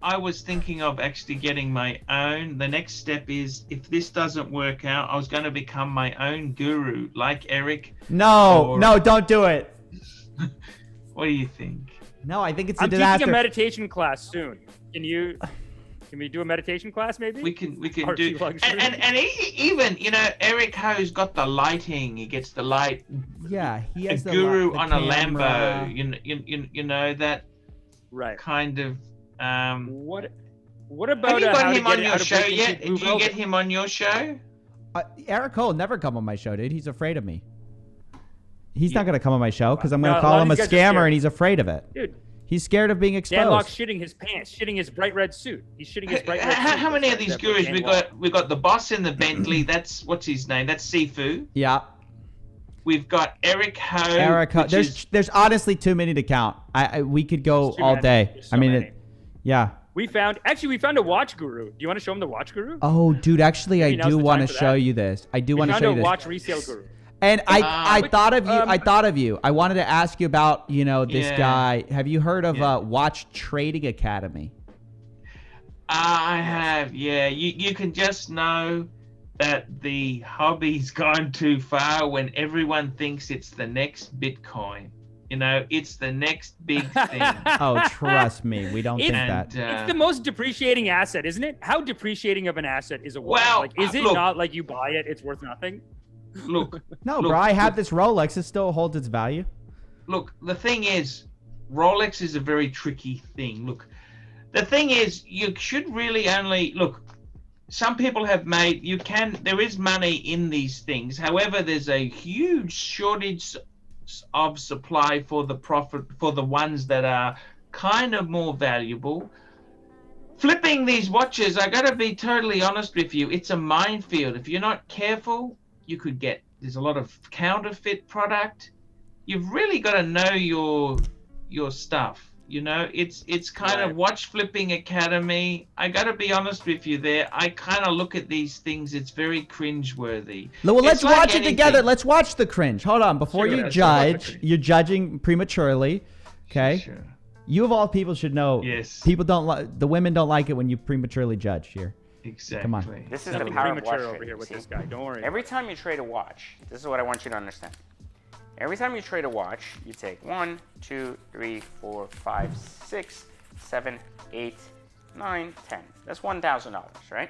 I was thinking of actually getting my own. The next step is, if this doesn't work out, I was going to become my own guru, like Eric. No, don't do it. What do you think? No, I think it's a I'm disaster. teaching a meditation class soon. Can we do a meditation class maybe? We can do. ARCHIELUXURY. And even, Eric Ho's got the lighting. He gets the light. Yeah, he has a guru the on camera. a Lambo. You know that. Right. Kind of. What about Have you got him on how your to show break into yet? Blue Did you Velvet? get him on your show? Eric Cole never come on my show, dude. He's afraid of me. He's not gonna come on my show because I'm gonna No, call a him lot a of these guys are scammer, scared. and he's afraid of it. Dude, He's scared of being exposed. Dan Locke's shitting his pants, shitting his bright red suit. He's shitting his bright red suit. How many of these That's what gurus Dan we Locke- got? We got the boss in the Bentley. That's what's his name? That's Sifu. Yeah. We've got Eric Ho. Eric Ho. which There's honestly too many to count. We could go There's too all many. day. There's so I mean, many. yeah. We found a watch guru. Do you want to show him the watch guru? Oh, dude, actually, I Maybe now's do the want time to for show that. you this. I do We want to found show a you this. watch resale guru. And I thought of you. I but- thought of you. I wanted to ask you about, this Yeah. guy. Have you heard of Yeah. Watch Trading Academy? I have. Yeah. You can just know that the hobby's gone too far when everyone thinks it's the next Bitcoin. It's the next big thing. Oh, trust me, we don't think And, that. It's the most depreciating asset, isn't it? How depreciating of an asset is a watch? Well, Like, is it look- not like you buy it, it's worth nothing? Look, No, look, bro, I have look. this Rolex. It still holds its value. Look, the thing is, Rolex is a very tricky thing. Look, the thing is, you should really only look. Some people have made. There is money in these things. However, there's a huge shortage of supply for the ones that are kind of more valuable. Flipping these watches, I gotta be totally honest with you. It's a minefield. If you're not careful, you could get. There's a lot of counterfeit product. You've really got to know your stuff. It's kind of Watch Flipping Academy. I got to be honest with you there. I kind of look at these things. It's very cringeworthy. Well, let's It's like watch it anything. together. Let's watch the cringe. Hold on, before Sure, you let's watch the judge, cringe. you're judging prematurely. Okay. Sure. You of all people should know. Yes. People don't like the women don't like it when you prematurely judge here. Exactly. Come on. This is the Nothing power of watch premature over trading, here with see? this guy. Don't worry. Every time you trade a watch, this is what I want you to understand. Every time you trade a watch, you take 1, 2, 3, 4, 5, 6, 7, 8, 9, 10. That's $1,000, right?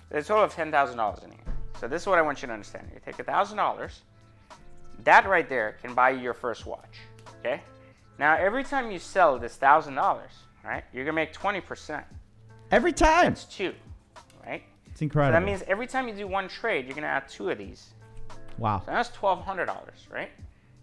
There's a total of $10,000 in here. So this is what I want you to understand. You take $1,000. That right there can buy you your first watch. Okay? Now every time you sell this $1,000, right, you're gonna make 20%. Every time. That's 2, right? It's So incredible. that means every time you do one trade, you're gonna add 2 of these. Wow. So that's $1,200, right?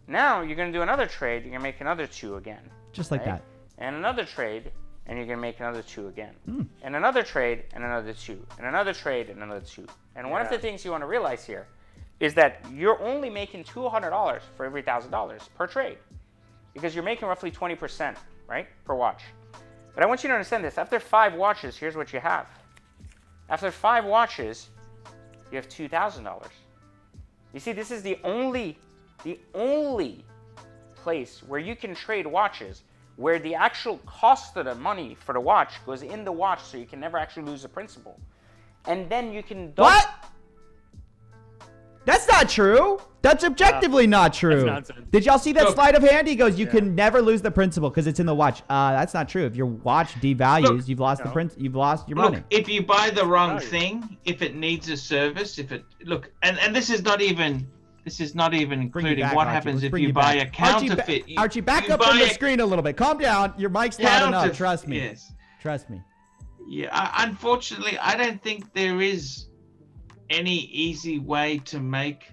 Now you're gonna do another trade, you're gonna make another 2 again. Just like right? that. And another trade, and you're gonna make another 2 again. Hmm. And another trade, and another 2. And another trade, and another 2. And one of the things you wanna realize here is that you're only making $200 for every $1,000 per trade. Because you're making roughly 20%, right, per watch. But I want you to understand this. After 5 watches, here's what you have. After 5 watches, you have $2,000. You see, this is the only place where you can trade watches where the actual cost of the money for the watch goes in the watch, so you can never actually lose the principal. And then you can... What? That's not true. That's objectively not true. That's nonsense. Did y'all see that Look. sleight of hand? He goes, you can never lose the principal because it's in the watch. That's not true. If your watch devalues, Look. you've lost the you've lost your Look, money. if you buy the wrong Value. thing, if it needs a service, and this is not even Bring you including back, what Archie. happens Let's if bring you buy back. a counterfeit. Archie, back you up from buy the a screen a little bit. Calm down. Your mic's loud enough. counterfeit- Trust me. Yes. Trust me. Yeah, unfortunately, I don't think there is any easy way to make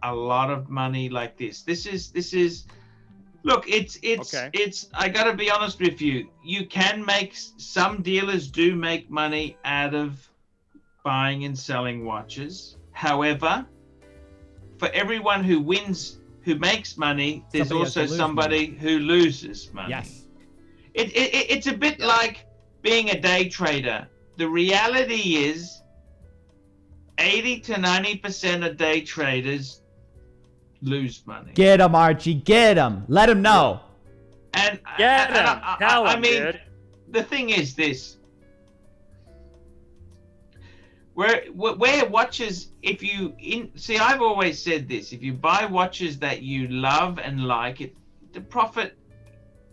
a lot of money like this. This is. Look, it's. Okay. I gotta be honest with you. You can make. Some dealers do make money out of buying and selling watches. However, for everyone who wins, who makes money, there's Somebody has to also lose somebody who loses money. Yes. It's a bit like being a day trader. The reality is 80 to 90% of day traders lose money. Get him, Archie. Get him. Let him know. And Get him. Tell I him, mean, dude. the thing is this. Where watches, if you see, I've always said this: if you buy watches that you love and like, the profit,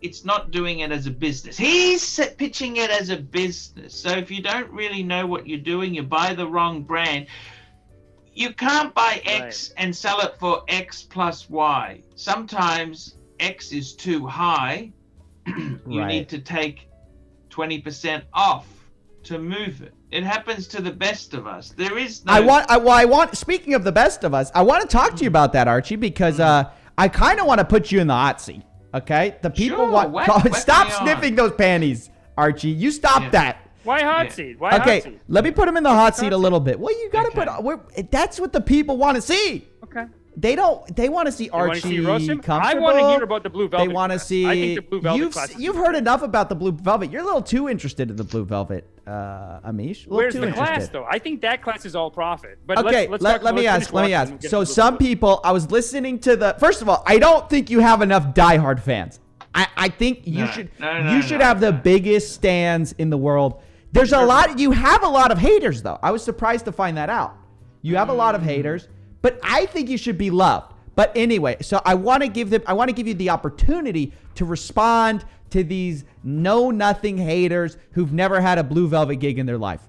it's not doing it as a business. He's pitching it as a business. So if you don't really know what you're doing, you buy the wrong brand. You can't buy X and sell it for X plus Y. Sometimes X is too high. You need to take 20% off to move it. It happens to the best of us. There is no... I want. Speaking of the best of us, I want to talk to you about that, Archie, because I kind of want to put you in the hot seat. Okay, the people want. Stop sniffing those panties, Archie. You stop that. Why hot seat? Why hot seat? Let me put him in the hot seat a little bit. Well, you got to put. That's what the people want to see. Okay. They don't. They want to see Archie comfortable. I want to hear about the blue velvet. They want to see. I think the blue velvet. You've heard enough about the blue velvet. You're a little too interested in the blue velvet, Amish. Where's the class though? I think that class is all profit. But okay, let me ask. So some people, I was listening to the. First of all, I don't think you have enough diehard fans. I think you should have the biggest stands in the world. There's a lot. You have a lot of haters though. I was surprised to find that out. You have a lot of haters. But I think you should be loved. But anyway, so I want to give you the opportunity to respond to these know-nothing haters who've never had a blue velvet gig in their life.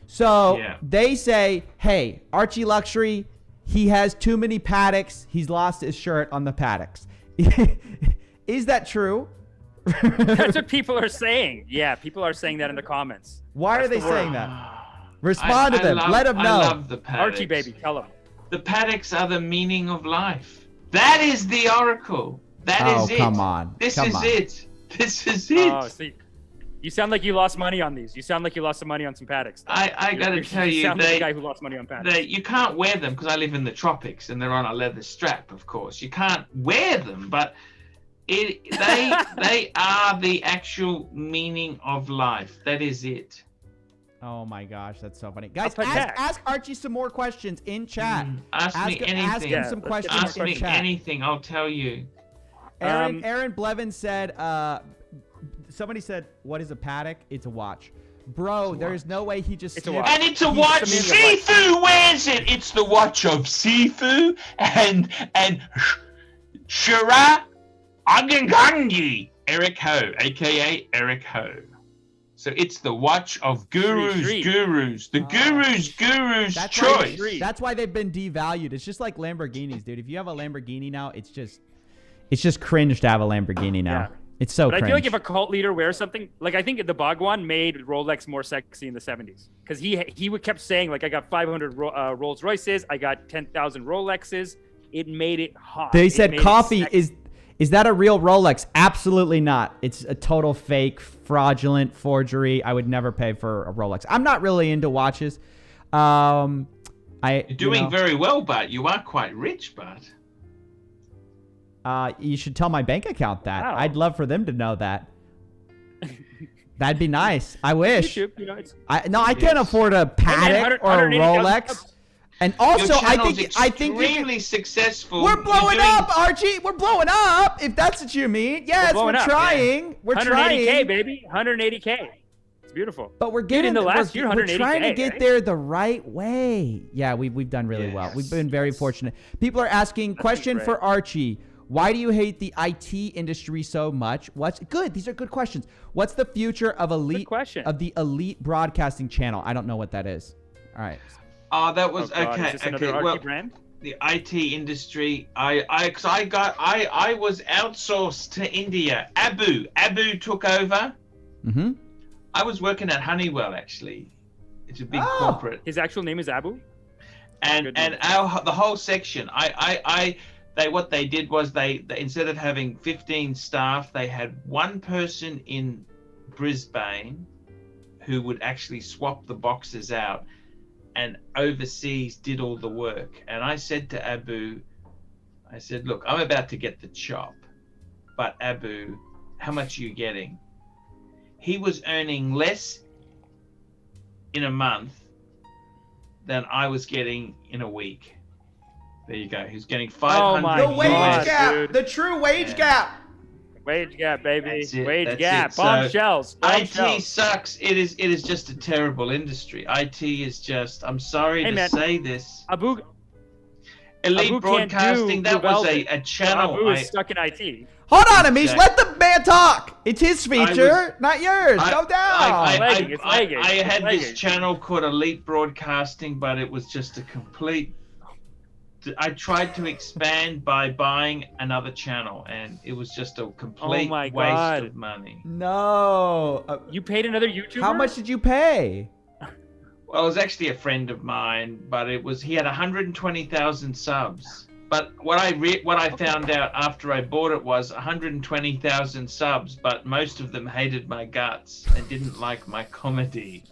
So they say, hey, Archie Luxury, he has too many paddocks. He's lost his shirt on the paddocks. Is that true? That's what people are saying. Yeah, people are saying that in the comments. Why are they saying that? Respond to them. Let them know. I love the paddocks. Archie, baby, tell them. The paddocks are the meaning of life. That is the oracle. That is it. Come on. This is it. This is it. Oh, see, you sound like you lost money on these. You sound like you lost some money on some paddocks. I got to tell you, you sound like the guy who lost money on paddocks. You can't wear them because I live in the tropics and they're on a leather strap, of course. You can't wear them, but they are the actual meaning of life. That is it. Oh my gosh, that's so funny. Guys, ask Archie some more questions in chat. Ask me anything. Ask him some questions ask in me chat. anything, I'll tell you. Aaron Blevin said, somebody said, what is a paddock? It's a watch. Bro, there's no way he just... And it's a watch. Sifu wears it. It's the watch of Sifu and Shira Agangangi. Eric Ho, a.k.a. Eric Ho. So it's the watch of gurus. The gurus' choice. That's why they've been devalued. It's just like Lamborghinis, dude. If you have a Lamborghini now, it's just cringe to have a Lamborghini now. Yeah. It's so cringe. I feel like if a cult leader wears something, like I think the Bhagwan made Rolex more sexy in the 70s. Because he kept saying, like, I got 500 Rolls Royces, I got 10,000 Rolexes. It made it hot. They said coffee is that a real Rolex? Absolutely not. It's a total fake, fraudulent forgery. I would never pay for a Rolex. I'm not really into watches. You're doing very well, Bart. You are quite rich, Bart. You should tell my bank account that. Wow. I'd love for them to know that. That'd be nice. I wish. YouTube, I can't afford a Patek or a Rolex. And also, I think extremely successful. We're blowing up, Archie. We're blowing up. If that's what you mean, yes, we're trying. Yeah. We're 180K, baby. 180K. It's beautiful. But we're getting the last year. 180K. We're trying to get there the right way. Yeah, we've done really well. We've been very fortunate. People are asking question for Archie. Why do you hate the IT industry so much? What's good? These are good questions. What's the future of the elite broadcasting channel? I don't know what that is. All right. Oh, that was okay. Is this another Archie brand? The IT industry. I was outsourced to India. Abu took over. Mm-hmm. I was working at Honeywell actually. It's a big corporate. His actual name is Abu. And the whole section. What they did was they instead of having 15 staff, they had one person in Brisbane who would actually swap the boxes out. And overseas did all the work. And I said to Abu, look, I'm about to get the chop, but Abu, how much are you getting? He was earning less in a month than I was getting in a week. There you go. He's getting 500. The wage gap. Dude. The true wage gap. Wage gap, baby. That's it, Wage that's gap. it. So, Bombshells. IT sucks. It is just a terrible industry. IT is just. I'm sorry to say this. Elite Broadcasting. That was a channel. Abu is stuck in IT. Hold on, Amish. Let the man talk. It's his feature, not yours. Go down. I had this channel called Elite Broadcasting, but it was just a complete. I tried to expand by buying another channel, and it was just a complete waste of money. No. You paid another YouTuber? How much did you pay? Well, it was actually a friend of mine, but he had 120,000 subs. But what I found out after I bought it was 120,000 subs, but most of them hated my guts and didn't like my comedy.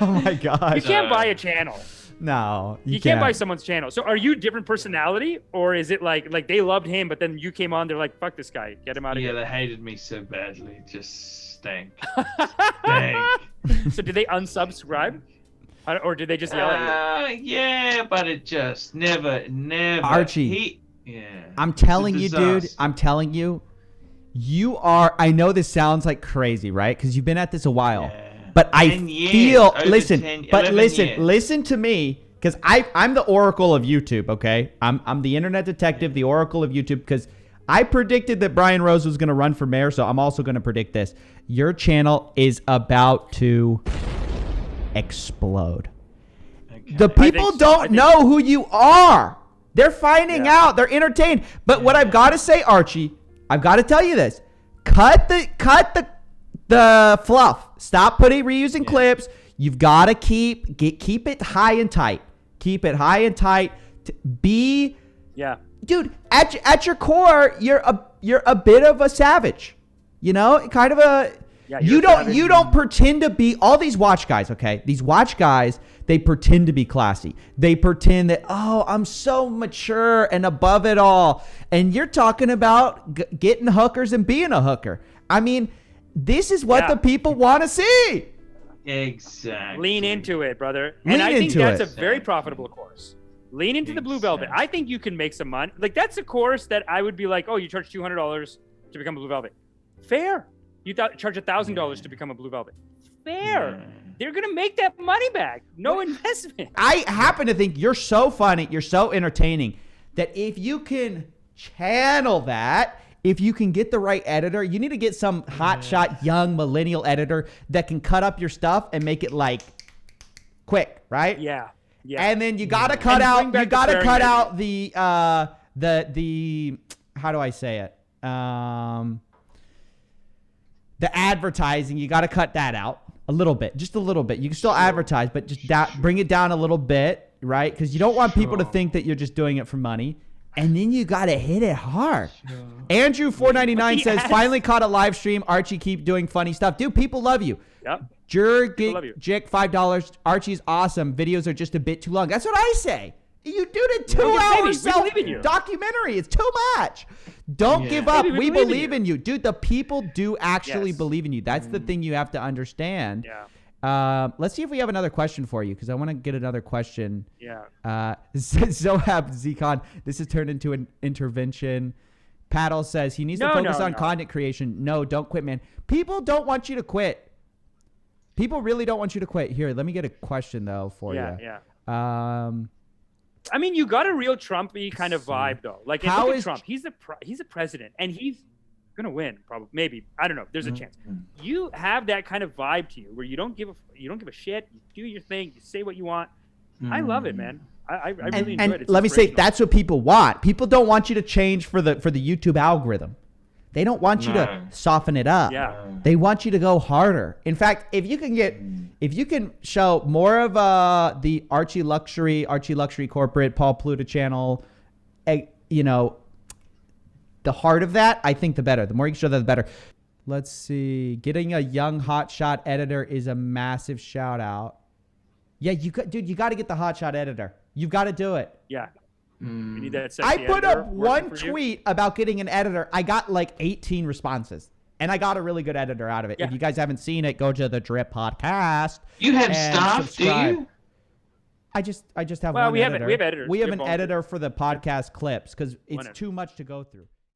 Oh my god. You can't buy a channel. No, you can't buy someone's channel. So are you a different personality, or is it like they loved him, but then you came on, they're like, fuck this guy, get him out of here? Yeah, they hated me so badly, just stank. So did they unsubscribe? Or did they just yell at you? Yeah, but it just never. Archie, I'm telling you, dude. I'm telling you, you are. I know this sounds like crazy, right? Because you've been at this a while. Yeah. But I feel. Listen. Listen to me, because I'm the oracle of YouTube. Okay, I'm the internet detective, the oracle of YouTube, because I predicted that Brian Rose was going to run for mayor, so I'm also going to predict this. Your channel is about to explode. Okay. The people don't know who you are. They're finding out. They're entertained. But what I've got to say, Archie, I've got to tell you this. Cut the fluff. Stop reusing clips. You've got to keep it high and tight. Keep it high and tight. Dude, at your core, you're a bit of a savage. You know, kind of a. Yeah, you don't pretend to be all these watch guys, okay? These watch guys, they pretend to be classy. They pretend that, oh, I'm so mature and above it all. And you're talking about getting hookers and being a hooker. I mean, this is what the people want to see. Exactly. Lean into it, brother. And I think that's a very profitable course. Lean into the Blue Velvet. I think you can make some money. Like, that's a course that I would be like, oh, you charge $200 to become a Blue Velvet. Fair. You charge $1,000 to become a Blue Velvet. Fair. Yeah. They're going to make that money back. No investment. I happen to think you're so funny, you're so entertaining, that if you can channel that, if you can get the right editor, you need to get some hotshot young millennial editor that can cut up your stuff and make it like quick, right? Yeah. Yeah. And then you got to cut out the how do I say it? The advertising, you got to cut that out a little bit, just a little bit. You can still advertise, but just bring it down a little bit, right? Because you don't want people to think that you're just doing it for money. And then you got to hit it hard. Andrew 499 says, finally caught a live stream. Archie, keep doing funny stuff. Dude, people love you. Yep. Jick, $5. Archie's awesome. Videos are just a bit too long. That's what I say. You do the 2-hour documentary. It's too much. Don't give up. We believe in you. Dude, the people do actually believe in you. That's the thing you have to understand. Yeah. Let's see if we have another question for you, because I want to get another question. Yeah. Zohab Zcon, this has turned into an intervention. Paddle says he needs to focus on content creation. No, don't quit, man. People don't want you to quit. People really don't want you to quit. Here, let me get a question, though, for you. Yeah. I mean, you got a real Trumpy kind of vibe, though. Like, look at Trump. He's the president, and he's gonna win, probably. Maybe, I don't know. There's a chance. You have that kind of vibe to you, where you don't give a shit. You do your thing. You say what you want. I love it, man. I really enjoy it. It's let me say, that's what people want. People don't want you to change for the YouTube algorithm. They don't want you to soften it up. Yeah. They want you to go harder. In fact, if you can show more of the ARCHIELUXURY corporate Paul Pluta channel, the heart of that, I think the better. The more you can show that, the better. Let's see. Getting a young hotshot editor is a massive shout out. Yeah, you got to get the hotshot editor. You've got to do it. Yeah. You need that I put up one tweet about getting an editor. I got like 18 responses. And I got a really good editor out of it. Yeah. If you guys haven't seen it, go to the Drip Podcast. You have staff, subscribe. Do you? I just have Well, one we have editor. editors. We have an volunteers. editor for the podcast clips because it's too much to go through.